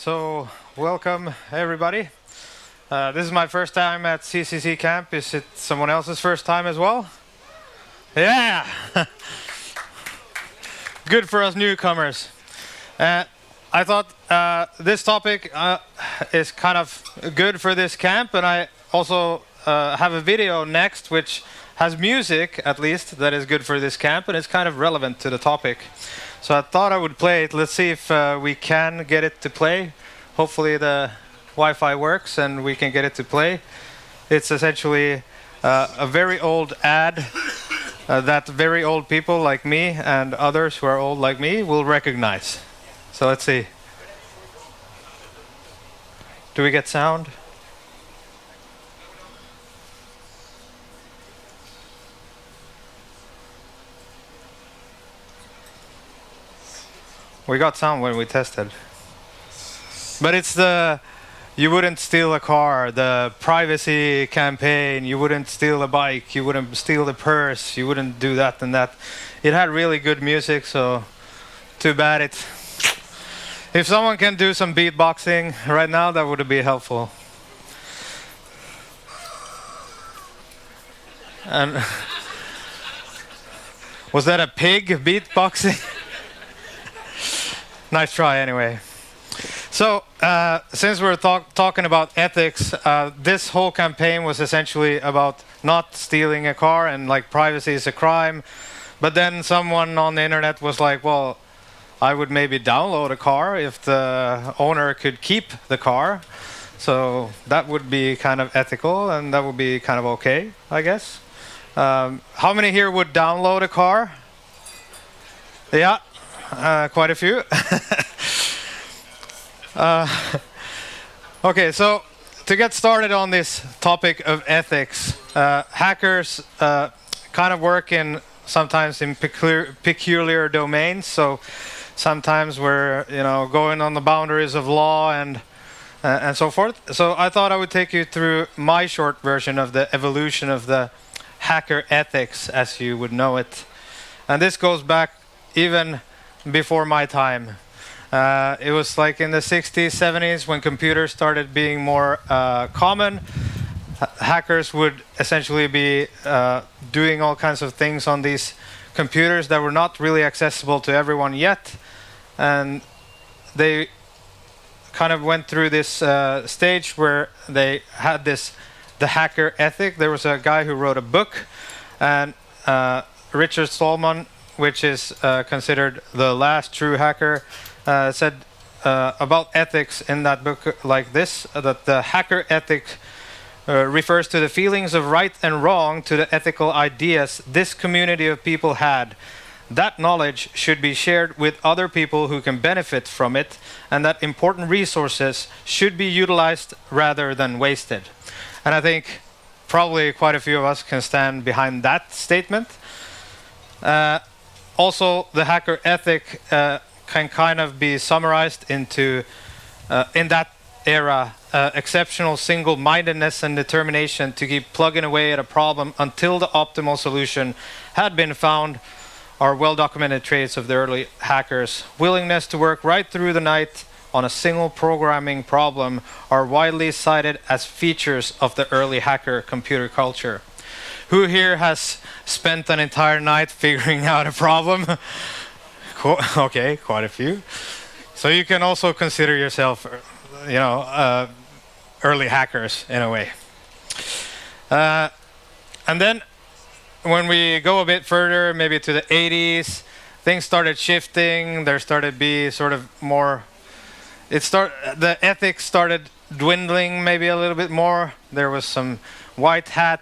So, welcome everybody. This is my first time at CCC camp. Is it someone else's first time as well? Yeah! Good for us newcomers. I thought this topic is kind of good for this camp, and I also have a video next which has music, at least, that is good for this camp, and it's kind of relevant to the topic. So I thought I would play it. Let's see if we can get it to play. Hopefully the Wi-Fi works and we can get it to play. It's essentially a very old ad that very old people like me and others who are old like me will recognize. So let's see. Do we get sound? We got sound when we tested. But it's the you wouldn't steal a car, the privacy campaign, you wouldn't steal a bike, you wouldn't steal the purse, you wouldn't do that and that. It had really good music, so too bad it. If someone can do some beatboxing right now, that would be helpful. And was that a pig beatboxing? Nice try anyway. So, since we're talking about ethics, this whole campaign was essentially about not stealing a car and like privacy is a crime. But then someone on the internet was like, well, I would maybe download a car if the owner could keep the car. So that would be kind of ethical and that would be kind of okay, I guess. How many here would download a car? Yeah, quite a few. Okay, so to get started on this topic of ethics, hackers kind of work in sometimes in peculiar domains. So sometimes we're going on the boundaries of law and so forth. So I thought I would take you through my short version of the evolution of the hacker ethics, as you would know it. And this goes back even before my time. It was like in the 60s, 70s when computers started being more common. Hackers would essentially be doing all kinds of things on these computers that were not really accessible to everyone yet. And they kind of went through this stage where they had the hacker ethic. There was a guy who wrote a book, and Richard Stallman, which is considered the last true hacker, said about ethics in that book like this, that the hacker ethic refers to the feelings of right and wrong to the ethical ideas this community of people had. That knowledge should be shared with other people who can benefit from it, and that important resources should be utilized rather than wasted. And I think probably quite a few of us can stand behind that statement. Also, the hacker ethic can kind of be summarized into, in that era, exceptional single-mindedness and determination to keep plugging away at a problem until the optimal solution had been found are well-documented traits of the early hackers. Willingness to work right through the night on a single programming problem are widely cited as features of the early hacker computer culture. Who here has spent an entire night figuring out a problem? Okay, quite a few. So you can also consider yourself, early hackers in a way. And then when we go a bit further, maybe to the 80s, things started shifting. There started to be sort of more. The ethics started dwindling maybe a little bit more. There was some white hat,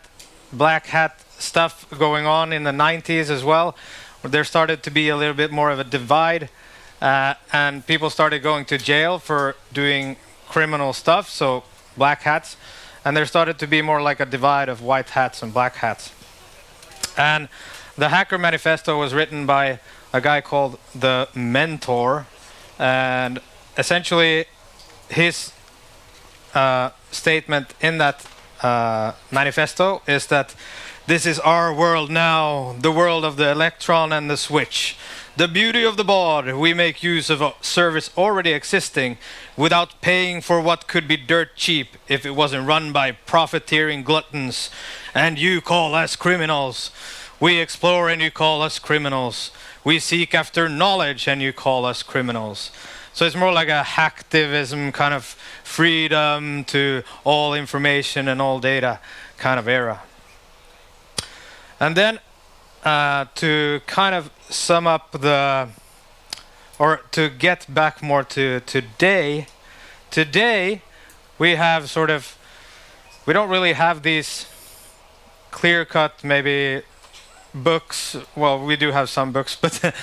black hat stuff going on in the 90s as well. There started to be a little bit more of a divide, and people started going to jail for doing criminal stuff, so black hats, and there started to be more like a divide of white hats and black hats. And the Hacker Manifesto was written by a guy called the Mentor, and essentially his statement in that manifesto is that This is our world now, the world of the electron and the switch. The beauty of the bod, we make use of a service already existing without paying for what could be dirt cheap if it wasn't run by profiteering gluttons. And you call us criminals. We explore and you call us criminals. We seek after knowledge and you call us criminals. So it's more like a hacktivism, kind of freedom to all information and all data kind of era. And then to kind of sum up or to get back more to today we have we don't really have these clear-cut maybe books. Well, we do have some books, but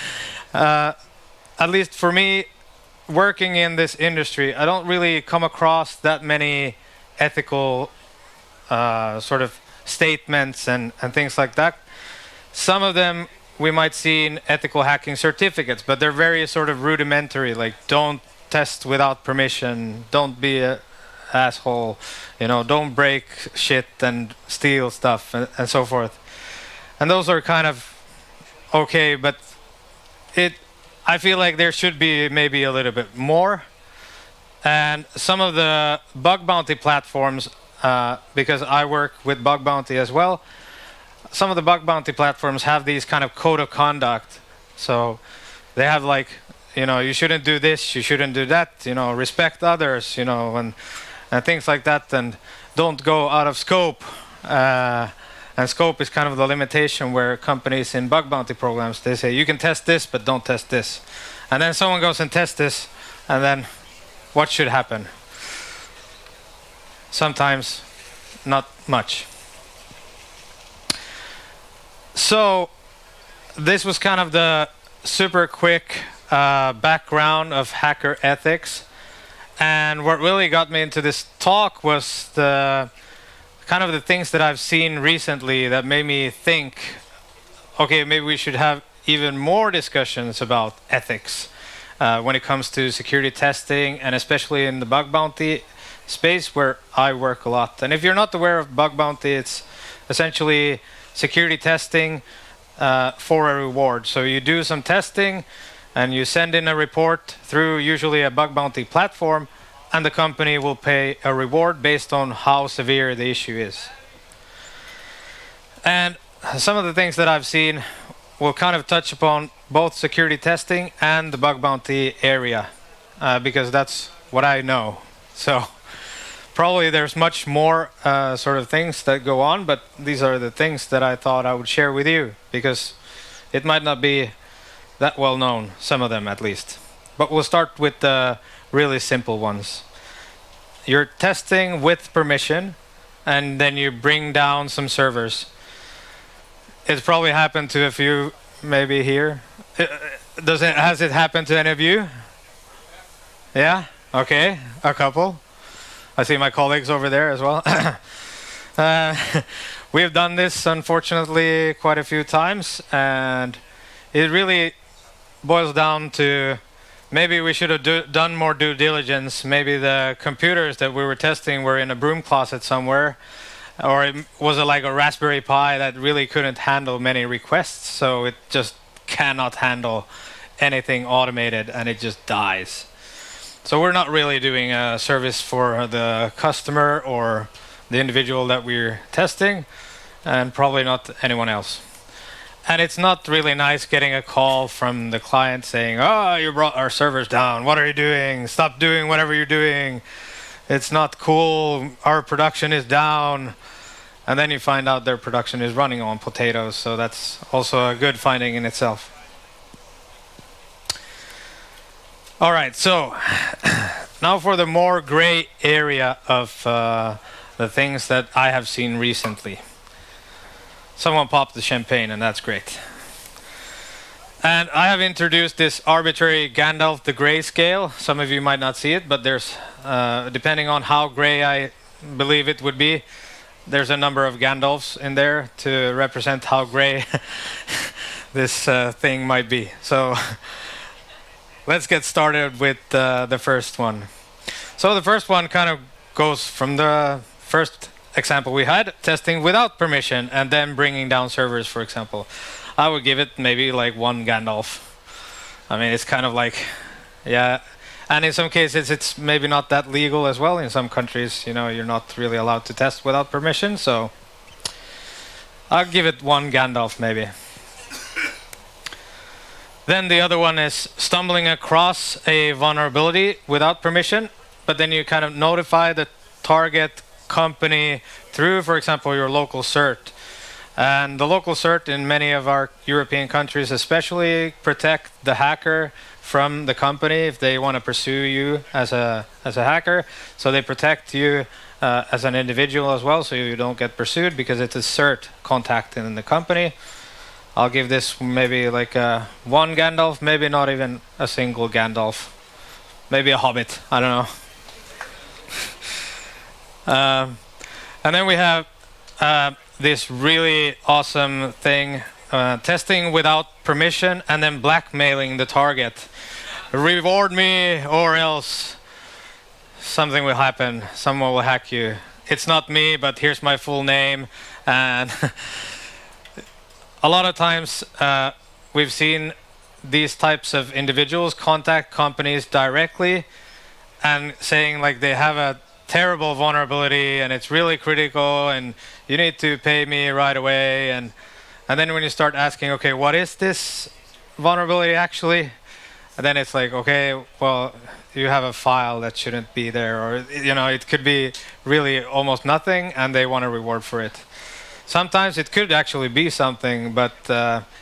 at least for me, working in this industry, I don't really come across that many ethical statements and things like that. Some of them we might see in ethical hacking certificates, but they're very rudimentary, like don't test without permission, don't be an asshole, don't break shit and steal stuff and so forth. And those are kind of okay, but I feel like there should be maybe a little bit more. And some of the bug bounty platforms, because I work with bug bounty as well, some of the bug bounty platforms have these kind of code of conduct. So they have you shouldn't do this, you shouldn't do that, respect others, and things like that, and don't go out of scope. And scope is kind of the limitation where companies in bug bounty programs, they say you can test this, but don't test this. And then someone goes and tests this, and then what should happen? Sometimes not much. So this was kind of the super quick background of hacker ethics. And what really got me into this talk was the things that I've seen recently that made me think, okay, maybe we should have even more discussions about ethics when it comes to security testing, and especially in the bug bounty space where I work a lot. And if you're not aware of bug bounty, it's essentially security testing for a reward. So you do some testing and you send in a report through usually a bug bounty platform, and the company will pay a reward based on how severe the issue is. And some of the things that I've seen will kind of touch upon both security testing and the bug bounty area, because that's what I know. So probably there's much more things that go on, but these are the things that I thought I would share with you, because it might not be that well known, some of them at least. But we'll start with the really simple ones. You're testing with permission, and then you bring down some servers. It's probably happened to a few, maybe here. Has it happened to any of you? Yeah? Okay, a couple. I see my colleagues over there as well. We've done this, unfortunately, quite a few times, and it really boils down to maybe we should have done more due diligence. Maybe the computers that we were testing were in a broom closet somewhere, or it was like a Raspberry Pi that really couldn't handle many requests, so it just cannot handle anything automated and it just dies. So we're not really doing a service for the customer or the individual that we're testing, and probably not anyone else. And it's not really nice getting a call from the client saying, "Oh, you brought our servers down. What are you doing? Stop doing whatever you're doing. It's not cool. Our production is down." And then you find out their production is running on potatoes. So that's also a good finding in itself. All right, so now for the more gray area of the things that I have seen recently. Someone popped the champagne, and that's great. And I have introduced this arbitrary Gandalf the Grey scale. Some of you might not see it, but there's, depending on how gray I believe it would be, there's a number of Gandalfs in there to represent how gray this thing might be. So let's get started with the first one. So the first one kind of goes from the first example we had, testing without permission and then bringing down servers, for example. I would give it maybe like 1 Gandalf. I mean, it's kind of like, yeah. And in some cases, it's maybe not that legal as well. In some countries, you're not really allowed to test without permission. So I'll give it 1 Gandalf maybe. Then the other one is stumbling across a vulnerability without permission, but then you kind of notify the target company through, for example, your local CERT. And the local CERT in many of our European countries especially protect the hacker from the company if they want to pursue you as a hacker. So they protect you as an individual as well, so you don't get pursued because it's a CERT contacting the company. I'll give this maybe like 1 Gandalf, maybe not even a single Gandalf. Maybe a Hobbit, I don't know. And then we have this really awesome thing, testing without permission and then blackmailing the target. Reward me or else something will happen, someone will hack you. It's not me, but here's my full name. And a lot of times we've seen these types of individuals contact companies directly and saying like they have a terrible vulnerability and it's really critical and you need to pay me right away. And then when you start asking, okay, what is this vulnerability actually? And then it's like, okay, well, you have a file that shouldn't be there, or it could be really almost nothing and they want a reward for it. Sometimes it could actually be something, but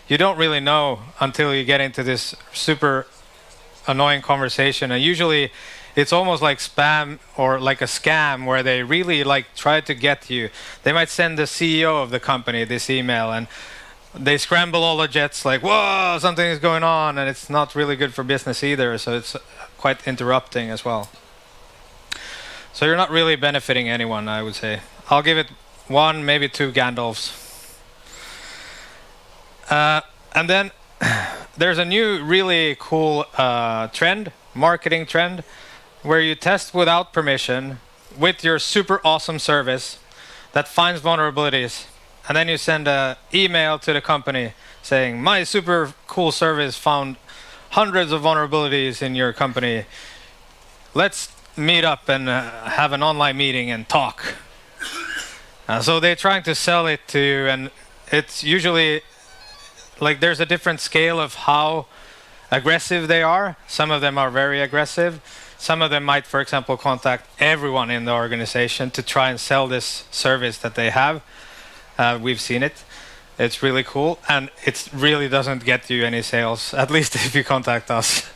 you don't really know until you get into this super annoying conversation. And usually it's almost like spam or like a scam where they really like try to get you. They might send the CEO of the company this email and they scramble all the jets like, whoa, something is going on, and it's not really good for business either. So it's quite interrupting as well. So you're not really benefiting anyone, I would say. I'll give it 1, maybe 2 Gandalfs. And then there's a new really cool marketing trend, where you test without permission with your super awesome service that finds vulnerabilities. And then you send an email to the company saying, my super cool service found hundreds of vulnerabilities in your company. Let's meet up and have an online meeting and talk. So they're trying to sell it to you, and it's usually like there's a different scale of how aggressive they are. Some of them are very aggressive. Some of them might, for example, contact everyone in the organization to try and sell this service that they have. We've seen it. It's really cool, and it really doesn't get you any sales, at least if you contact us.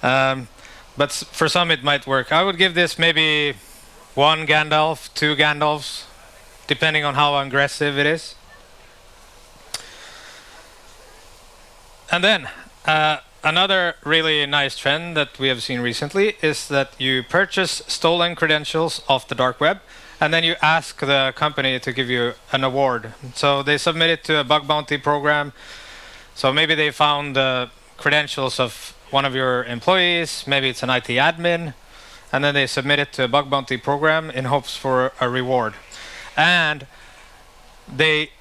But for some it might work. I would give this maybe 1 Gandalf, 2 Gandalfs, depending on how aggressive it is. And then another really nice trend that we have seen recently is that you purchase stolen credentials off the dark web, and then you ask the company to give you an award. So they submit it to a bug bounty program. So maybe they found the credentials of one of your employees, maybe it's an IT admin, and then they submit it to a bug bounty program in hopes for a reward. And they,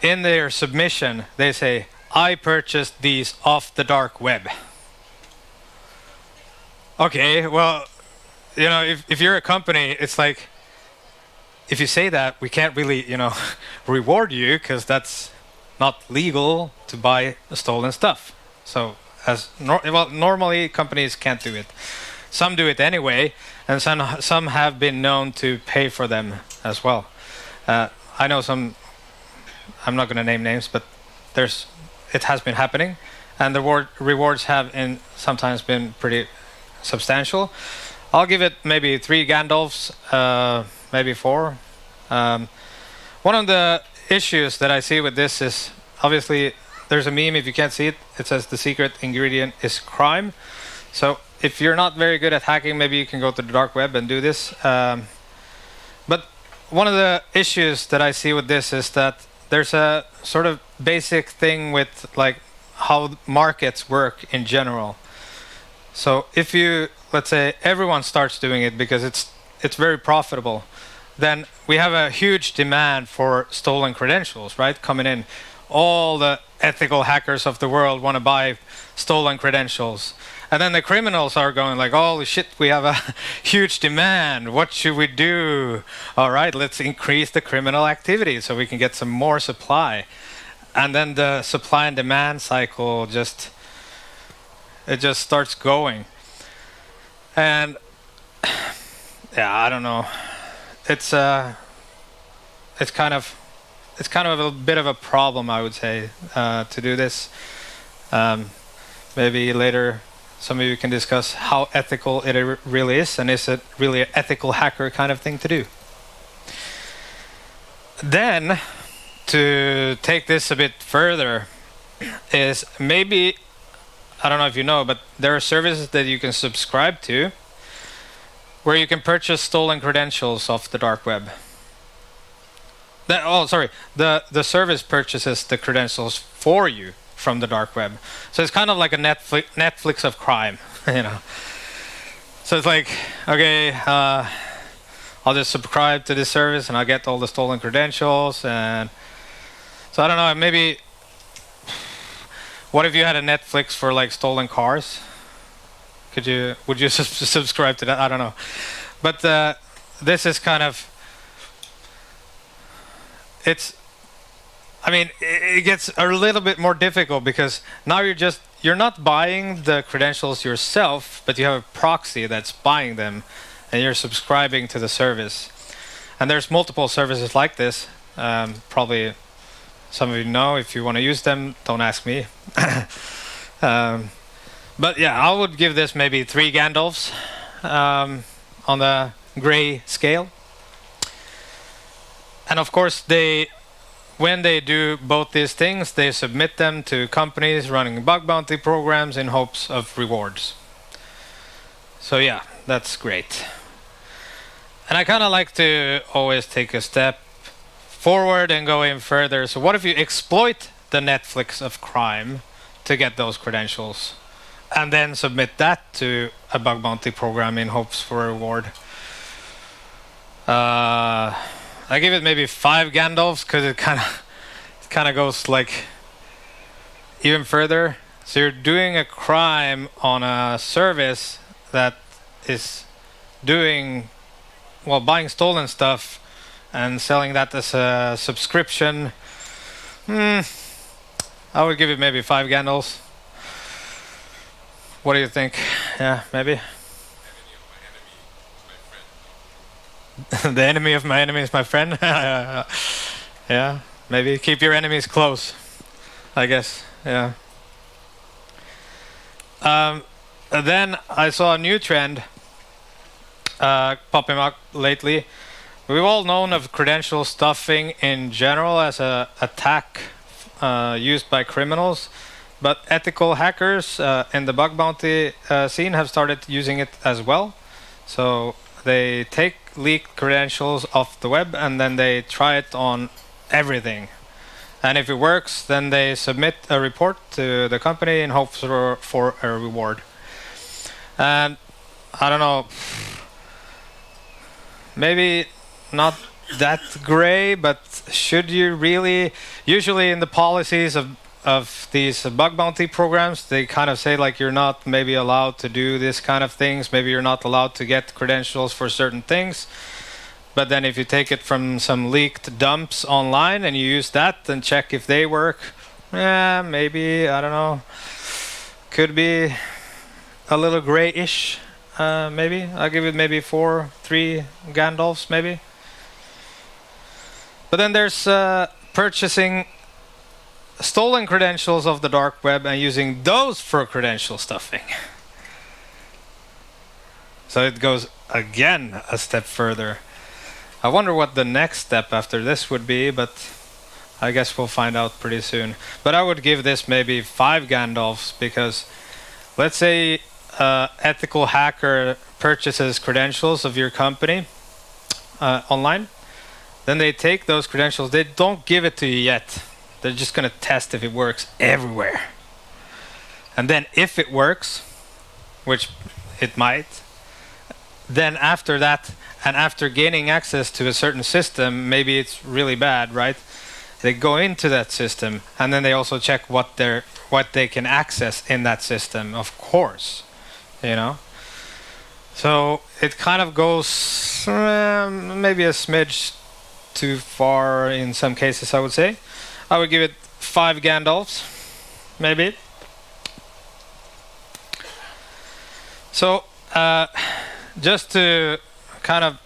in their submission, they say, I purchased these off the dark web. Okay, well, if you're a company, it's like, if you say that, we can't really, reward you because that's not legal to buy stolen stuff. So normally companies can't do it. Some do it anyway, and some have been known to pay for them as well. I know some, I'm not going to name names, but it has been happening, and the rewards have sometimes been pretty substantial. I'll give it maybe 3 Gandalfs, maybe 4. One of the issues that I see with this is, obviously, there's a meme, if you can't see it, it says the secret ingredient is crime. So if you're not very good at hacking, maybe you can go to the dark web and do this. But one of the issues that I see with this is that there's a sort of basic thing with like how markets work in general. So if you, let's say everyone starts doing it because it's very profitable, then we have a huge demand for stolen credentials, right? Coming in. All the ethical hackers of the world want to buy stolen credentials. And then the criminals are going like, holy shit, we have a huge demand. What should we do? All right, let's increase the criminal activity so we can get some more supply. And then the supply and demand cycle just starts going. And yeah, I don't know. It's kind of a bit of a problem, I would say, to do this. Maybe later some of you can discuss how ethical it really is, and is it really an ethical hacker kind of thing to do. Then, to take this a bit further, is maybe, I don't know if you know, but there are services that you can subscribe to where you can purchase stolen credentials off the dark web. The service purchases the credentials for you from the dark web. So it's kind of like a Netflix of crime, you know. So it's like, okay, I'll just subscribe to this service and I'll get all the stolen credentials. And so I don't know, maybe, what if you had a Netflix for like stolen cars? Would you subscribe to that? I don't know. But this is kind of, it gets a little bit more difficult because now you're not buying the credentials yourself, but you have a proxy that's buying them and you're subscribing to the service. And there's multiple services like this. Probably some of you know. If you want to use them, don't ask me. But yeah, I would give this maybe 3 Gandalfs on the gray scale. And of course, when they do both these things, they submit them to companies running bug bounty programs in hopes of rewards. So yeah, that's great. And I kind of like to always take a step forward and go in further. So what if you exploit the Netflix of crime to get those credentials and then submit that to a bug bounty program in hopes for a reward? I give it maybe 5 Gandalfs because it kind of goes like even further. So you're doing a crime on a service that is buying stolen stuff and selling that as a subscription. I would give it maybe 5 Gandalfs. What do you think? Yeah, maybe. The enemy of my enemy is my friend. Yeah, maybe keep your enemies close, I guess. Yeah. Then I saw a new trend popping up lately. We've all known of credential stuffing in general as an attack used by criminals, but ethical hackers in the bug bounty scene have started using it as well. So they take leaked credentials off the web and then they try it on everything. And if it works, then they submit a report to the company in hopes for a reward. And I don't know, maybe not that gray, but should you really? Usually in the policies of these bug bounty programs, they kind of say like you're not maybe allowed to do this kind of things. Maybe you're not allowed to get credentials for certain things. But then if you take it from some leaked dumps online and you use that and check if they work, yeah, maybe, I don't know. Could be a little grayish, maybe. I'll give it maybe 3 Gandalfs, maybe. But then there's purchasing stolen credentials of the dark web and using those for credential stuffing. So it goes again a step further. I wonder what the next step after this would be, but I guess we'll find out pretty soon. But I would give this maybe 5 Gandalfs because let's say ethical hacker purchases credentials of your company online. Then they take those credentials. They don't give it to you yet. They're just going to test if it works everywhere. And then if it works, which it might, then after that, and after gaining access to a certain system, maybe it's really bad, right? They go into that system, and then they also check what they can access in that system, of course, you know. So it kind of goes maybe a smidge too far in some cases, I would say. I would give it 5 Gandalfs, maybe. So just to kind of,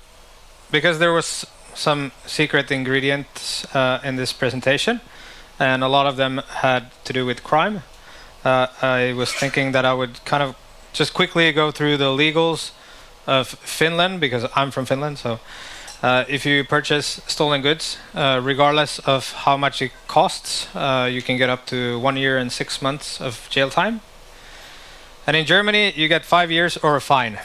because there was some secret ingredients in this presentation, and a lot of them had to do with crime, I was thinking that I would kind of just quickly go through the legals of Finland, because I'm from Finland. So if you purchase stolen goods, regardless of how much it costs, you can get up to 1 year and 6 months of jail time. And in Germany, you get 5 years or a fine.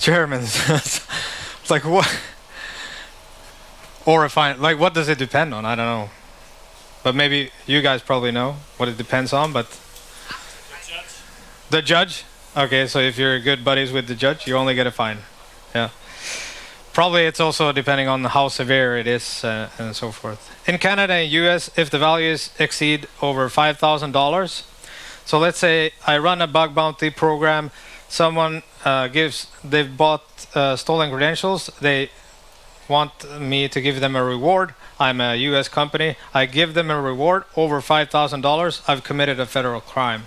Germans. It's like, what? Or a fine. Like, what does it depend on? I don't know. But maybe you guys probably know what it depends on, but... The judge. The judge? Okay, so if you're good buddies with the judge, you only get a fine. Yeah. Probably it's also depending on how severe it is and so forth. In Canada and US, if the values exceed over $5,000, so let's say I run a bug bounty program, someone they've bought stolen credentials, they want me to give them a reward. I'm a US company, I give them a reward over $5,000, I've committed a federal crime.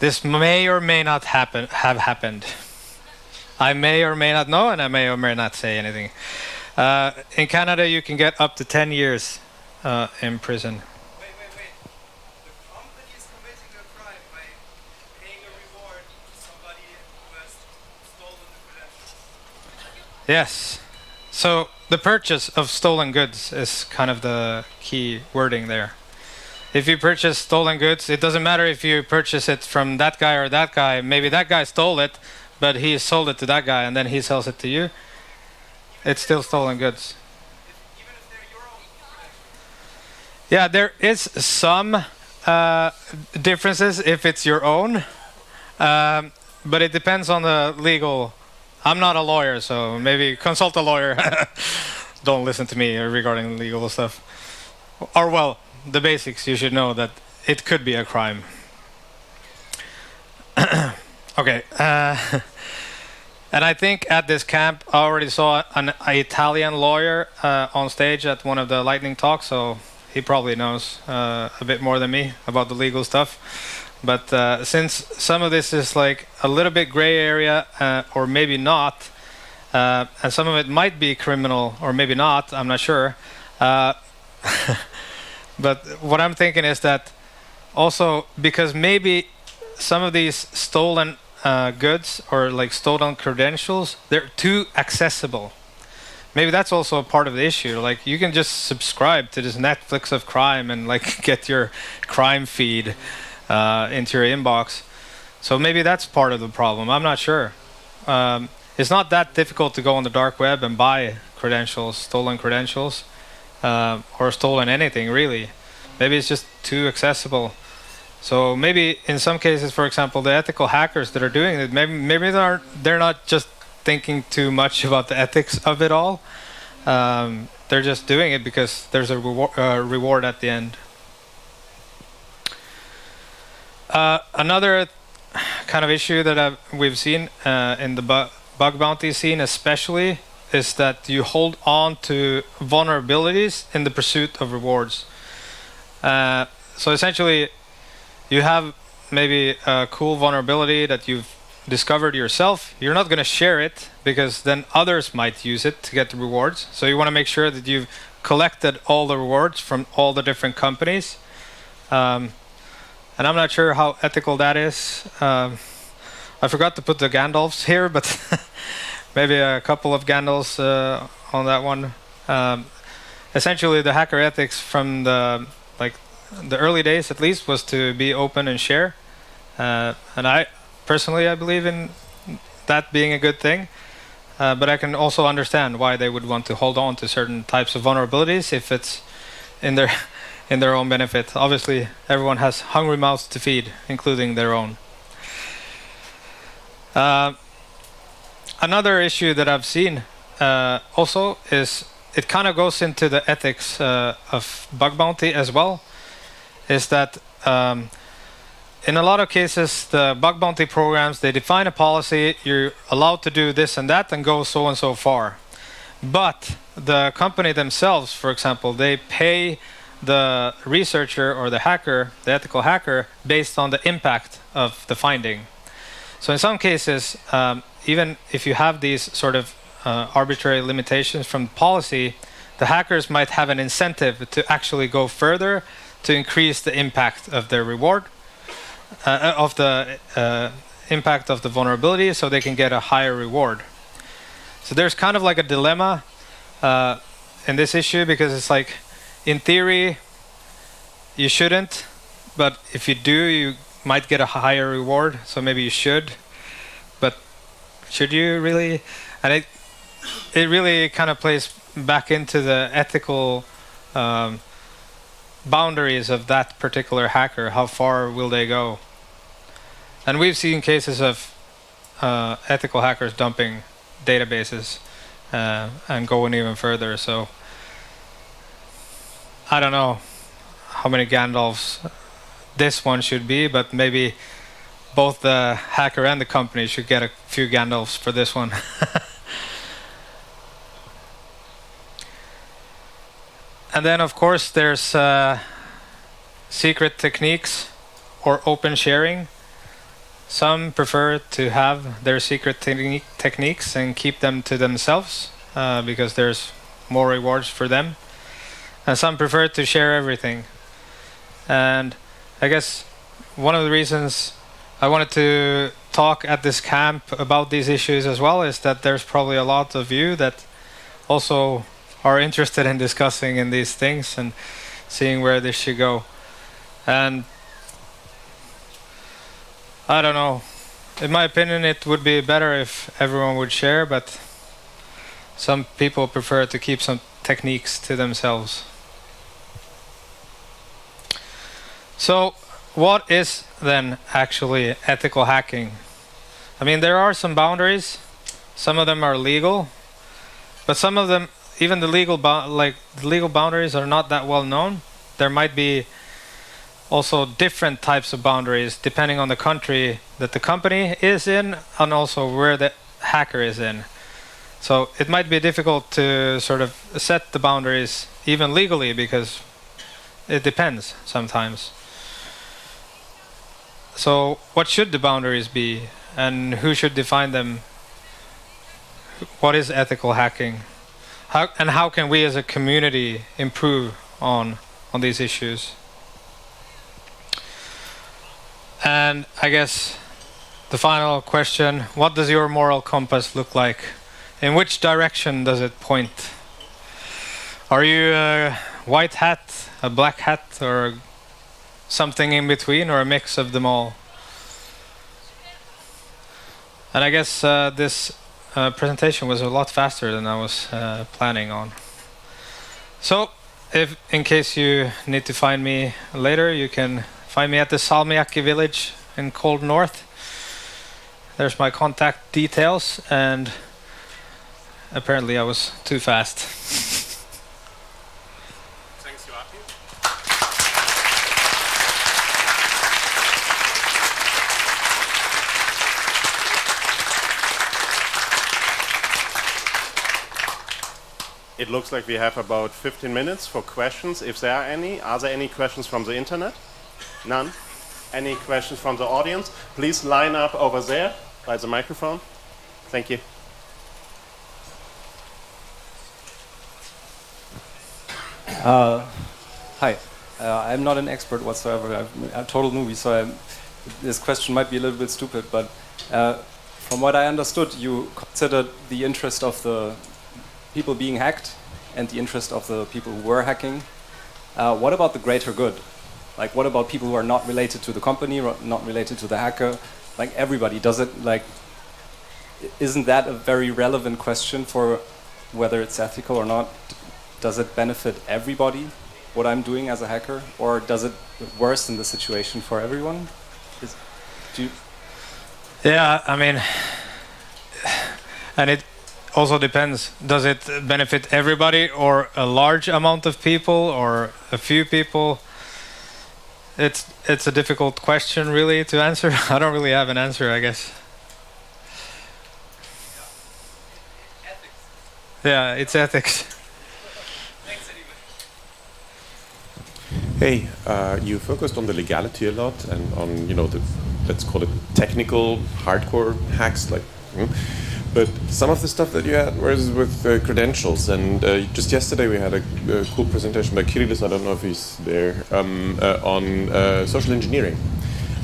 This may or may not have happened. I may or may not know, and I may or may not say anything. In Canada, you can get up to 10 years in prison. Wait. The company is committing a crime by paying a reward to somebody who has stolen the credentials. Yes. So the purchase of stolen goods is kind of the key wording there. If you purchase stolen goods, it doesn't matter if you purchase it from that guy or that guy. Maybe that guy stole it, but he sold it to that guy and then he sells it to you. It's still stolen goods. Even if they're your own credentials. Yeah, there is some differences if it's your own, but it depends on the legal. I'm not a lawyer, so maybe consult a lawyer. Don't listen to me regarding legal stuff. Or well, the basics, you should know that it could be a crime. Okay. And I think at this camp, I already saw an Italian lawyer on stage at one of the lightning talks, so he probably knows a bit more than me about the legal stuff. But since some of this is like a little bit gray area, or maybe not, and some of it might be criminal, or maybe not, I'm not sure. But what I'm thinking is that also because maybe some of these stolen goods or like stolen credentials, they're too accessible. Maybe that's also a part of the issue. Like you can just subscribe to this Netflix of crime and like get your crime feed into your inbox. So maybe that's part of the problem. I'm not sure. It's not that difficult to go on the dark web and buy credentials, stolen credentials. Or stolen anything really. Maybe it's just too accessible. So maybe in some cases, for example, the ethical hackers that are doing it, maybe they're not just thinking too much about the ethics of it all. They're just doing it because there's a reward at the end. Another kind of issue that we've seen in the bug bounty scene especially is that you hold on to vulnerabilities in the pursuit of rewards. So essentially, you have maybe a cool vulnerability that you've discovered yourself. You're not going to share it because then others might use it to get the rewards. So you want to make sure that you've collected all the rewards from all the different companies. And I'm not sure how ethical that is. I forgot to put the Gandalfs here, but maybe a couple of Gandalfs on that one. Essentially, the hacker ethics from the early days, at least, was to be open and share. And I believe in that being a good thing. But I can also understand why they would want to hold on to certain types of vulnerabilities if it's in in their own benefit. Obviously, everyone has hungry mouths to feed, including their own. Another issue that I've seen also is it kind of goes into the ethics of bug bounty as well, is that in a lot of cases, the bug bounty programs, they define a policy, you're allowed to do this and that and go so and so far. But the company themselves, for example, they pay the researcher or the hacker, the ethical hacker, based on the impact of the finding. So in some cases, even if you have these sort of arbitrary limitations from policy, the hackers might have an incentive to actually go further to increase the impact of their reward, of the impact of the vulnerability, so they can get a higher reward. So there's kind of like a dilemma in this issue, because it's like, in theory, you shouldn't, but if you do, you might get a higher reward, so maybe you should, but should you really? And it really kind of plays back into the ethical boundaries of that particular hacker. How far will they go? And we've seen cases of ethical hackers dumping databases and going even further. So I don't know how many Gandalfs this one should be, but maybe both the hacker and the company should get a few Gandalfs for this one. And then, of course, there's secret techniques or open sharing. Some prefer to have their secret techniques and keep them to themselves because there's more rewards for them. And some prefer to share everything. And I guess one of the reasons I wanted to talk at this camp about these issues as well is that there's probably a lot of you that also are interested in discussing in these things and seeing where this should go. And I don't know, in my opinion it would be better if everyone would share, but some people prefer to keep some techniques to themselves. So what is then actually ethical hacking? I mean, there are some boundaries. Some of them are legal, but some of them, even the legal boundaries are not that well known. There might be also different types of boundaries depending on the country that the company is in and also where the hacker is in. So it might be difficult to sort of set the boundaries even legally, because it depends sometimes. So what should the boundaries be, and who should define them? What is ethical hacking? How can we as a community improve on these issues? And I guess the final question, what does your moral compass look like? In which direction does it point? Are you a white hat, a black hat, or something in between, or a mix of them all? And I guess this presentation was a lot faster than I was planning on. So, if in case you need to find me later, you can find me at the Salmiakki village in Cold North. There's my contact details, and apparently I was too fast. Thanks, Joachim. It looks like we have about 15 minutes for questions, if there are any. Are there any questions from the internet? None? Any questions from the audience? Please line up over there by the microphone. Thank you. Hi, I'm not an expert whatsoever. I'm a total newbie, so this question might be a little bit stupid, but from what I understood, you considered the interest of the people being hacked and the interest of the people who were hacking. What about the greater good? Like, what about people who are not related to the company, not related to the hacker? Like, everybody, does it, like, isn't that a very relevant question for whether it's ethical or not? Does it benefit everybody? what I'm doing as a hacker, or does it worsen the situation for everyone? Yeah, I mean, and it also depends. Does it benefit everybody, or a large amount of people, or a few people? It's a difficult question, really, to answer. I don't really have an answer, I guess. Yeah, it's ethics. Hey, you focused on the legality a lot and on, the, let's call it technical, hardcore hacks, but some of the stuff that you had was with credentials. And just yesterday we had a cool presentation by Kyrillis, I don't know if he's there, on social engineering.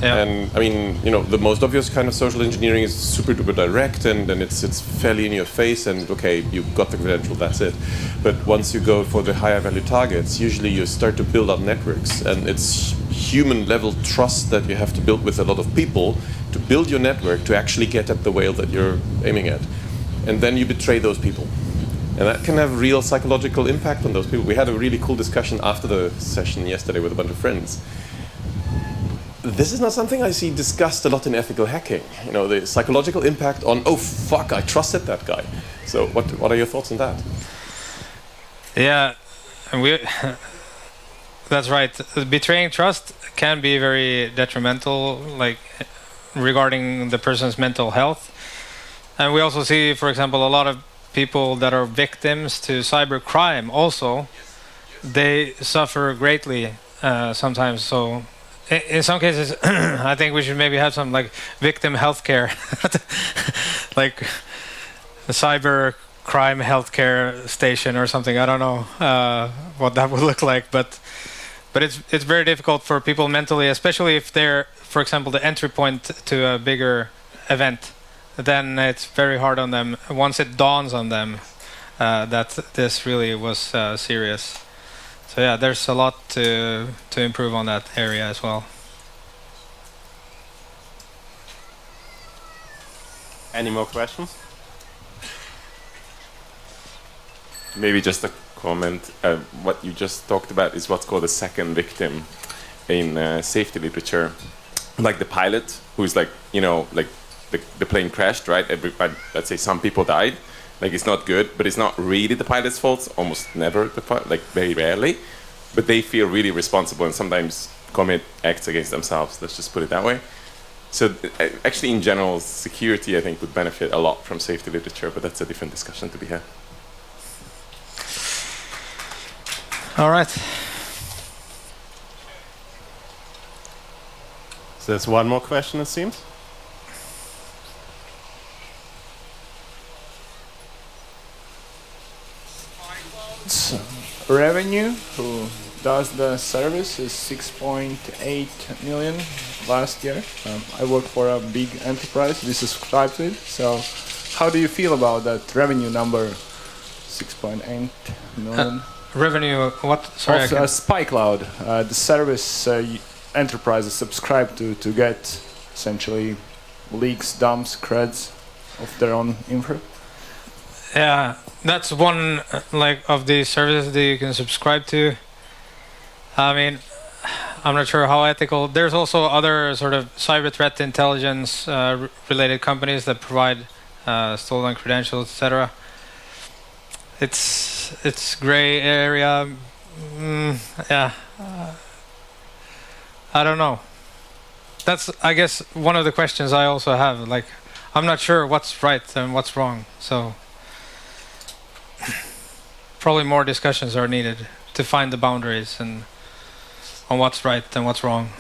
Yeah. And I mean, the most obvious kind of social engineering is super duper direct, and it's fairly in your face, and okay, you got the credential, that's it. But once you go for the higher value targets, usually you start to build up networks, and it's human level trust that you have to build with a lot of people to build your network to actually get at the whale that you're aiming at. And then you betray those people. And that can have real psychological impact on those people. We had a really cool discussion after the session yesterday with a bunch of friends. This is not something I see discussed a lot in ethical hacking. The psychological impact on, oh fuck, I trusted that guy. So what are your thoughts on that? Yeah, and that's right. Betraying trust can be very detrimental, like regarding the person's mental health. And we also see, for example, a lot of people that are victims to cybercrime also, they suffer greatly sometimes. So in some cases, I think we should maybe have some like victim healthcare, like a cyber crime healthcare station or something. I don't know what that would look like, but it's very difficult for people mentally, especially if they're, for example, the entry point to a bigger event. Then it's very hard on them once it dawns on them that this really was serious. So yeah, there's a lot to improve on that area as well. Any more questions? Maybe just a comment. What you just talked about is what's called a second victim in safety literature. Like the pilot, who's like, the plane crashed, right? Let's say some people died. Like, it's not good, but it's not really the pilot's fault. It's almost never very rarely. But they feel really responsible and sometimes commit acts against themselves. Let's just put it that way. So actually, in general, security, I think, would benefit a lot from safety literature, but that's a different discussion to be had. All right. So there's one more question, it seems. Revenue, who does the service, is 6.8 million last year. I work for a big enterprise. We subscribe to it. So how do you feel about that revenue number, 6.8 million? Revenue, what? Sorry, of SpyCloud, the service enterprises subscribe to get essentially leaks, dumps, creds of their own info. Yeah, that's one of the services that you can subscribe to. I mean, I'm not sure how ethical. There's also other sort of cyber threat intelligence related companies that provide stolen credentials, etc. It's gray area. Yeah, I don't know. That's, I guess, one of the questions I also have. Like, I'm not sure what's right and what's wrong. So probably more discussions are needed to find the boundaries and on what's right and what's wrong.